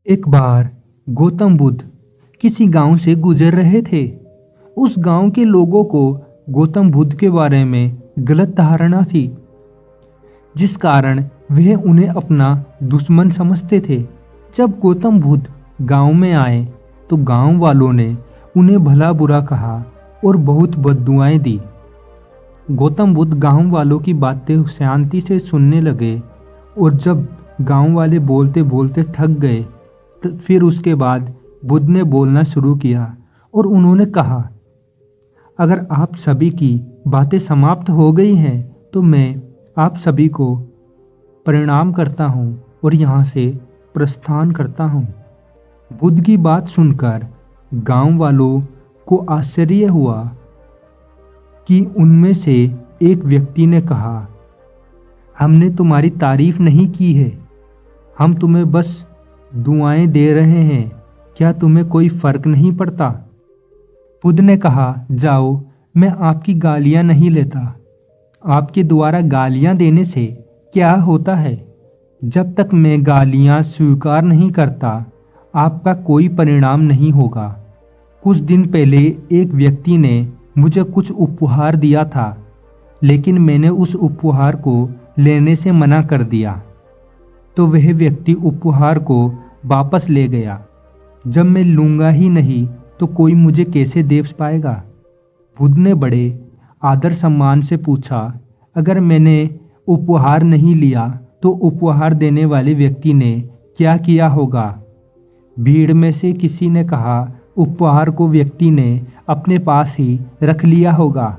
एक बार गौतम बुद्ध किसी गांव से गुजर रहे थे। उस गांव के लोगों को गौतम बुद्ध के बारे में गलत धारणा थी, जिस कारण वह उन्हें अपना दुश्मन समझते थे। जब गौतम बुद्ध गांव में आए तो गांव वालों ने उन्हें भला बुरा कहा और बहुत बद्दुआएं दी। गौतम बुद्ध गांव वालों की बातें शांति से सुनने लगे और जब गांव वाले बोलते बोलते थक गए तो फिर उसके बाद बुद्ध ने बोलना शुरू किया और उन्होंने कहा, अगर आप सभी की बातें समाप्त हो गई हैं तो मैं आप सभी को प्रणाम करता हूँ और यहाँ से प्रस्थान करता हूँ। बुद्ध की बात सुनकर गांव वालों को आश्चर्य हुआ कि उनमें से एक व्यक्ति ने कहा, हमने तुम्हारी तारीफ नहीं की है, हम तुम्हें बस दुआएं दे रहे हैं, क्या तुम्हें कोई फर्क नहीं पड़ता? बुद्ध ने कहा, जाओ, मैं आपकी गालियां नहीं लेता। आपके द्वारा गालियां देने से क्या होता है? जब तक मैं गालियां स्वीकार नहीं करता, आपका कोई परिणाम नहीं होगा। कुछ दिन पहले एक व्यक्ति ने मुझे कुछ उपहार दिया था, लेकिन मैंने उस उपहार को लेने से मना कर दिया, तो वह व्यक्ति उपहार को वापस ले गया। जब मैं लूँगा ही नहीं तो कोई मुझे कैसे दे पाएगा? बुद्ध ने बड़े आदर सम्मान से पूछा, अगर मैंने उपहार नहीं लिया तो उपहार देने वाले व्यक्ति ने क्या किया होगा? भीड़ में से किसी ने कहा, उपहार को व्यक्ति ने अपने पास ही रख लिया होगा।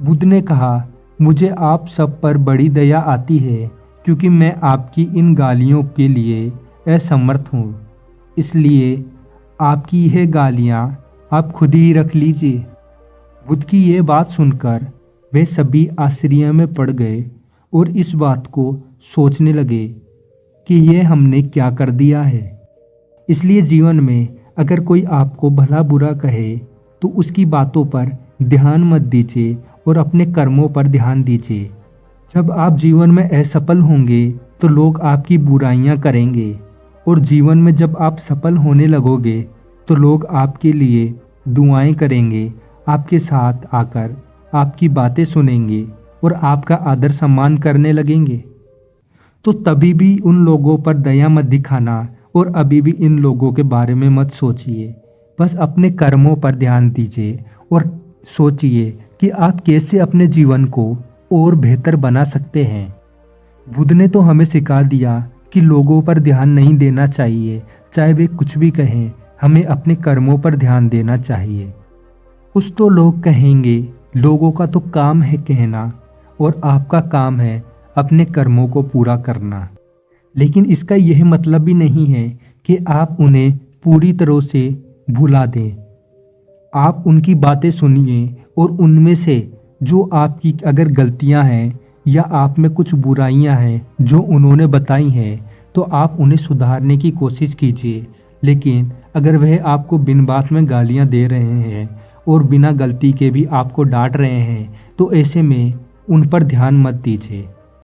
बुद्ध ने कहा, मुझे आप सब पर बड़ी दया आती है क्योंकि मैं आपकी इन गालियों के लिए असमर्थ हूँ, इसलिए आपकी यह गालियाँ आप खुद ही रख लीजिए। बुद्ध की यह बात सुनकर वे सभी आश्चर्य में पड़ गए और इस बात को सोचने लगे कि यह हमने क्या कर दिया है। इसलिए जीवन में अगर कोई आपको भला बुरा कहे तो उसकी बातों पर ध्यान मत दीजिए और अपने कर्मों पर ध्यान दीजिए। जब आप जीवन में असफल होंगे तो लोग आपकी बुराइयां करेंगे और जीवन में जब आप सफल होने लगोगे तो लोग आपके लिए दुआएं करेंगे, आपके साथ आकर आपकी बातें सुनेंगे और आपका आदर सम्मान करने लगेंगे। तो तभी भी उन लोगों पर दया मत दिखाना और अभी भी इन लोगों के बारे में मत सोचिए। बस अपने कर्मों पर ध्यान दीजिए और सोचिए कि आप कैसे अपने जीवन को और बेहतर बना सकते हैं। बुद्ध ने तो हमें सिखा दिया कि लोगों पर ध्यान नहीं देना चाहिए, चाहे वे कुछ भी कहें, हमें अपने कर्मों पर ध्यान देना चाहिए। कुछ तो लोग कहेंगे, लोगों का तो काम है कहना और आपका काम है अपने कर्मों को पूरा करना, लेकिन इसका यह मतलब भी नहीं है कि आप उन्हें पूरी तरह से भुला दें। आप उनकी बातें सुनिए और उनमें से जो आपकी अगर गलतियां हैं या आप में कुछ बुराइयां हैं जो उन्होंने बताई हैं तो आप उन्हें सुधारने की कोशिश कीजिए। लेकिन अगर वह आपको बिन बात में गालियां दे रहे हैं और बिना गलती के भी आपको डांट रहे हैं तो ऐसे में उन पर ध्यान मत दीजिए।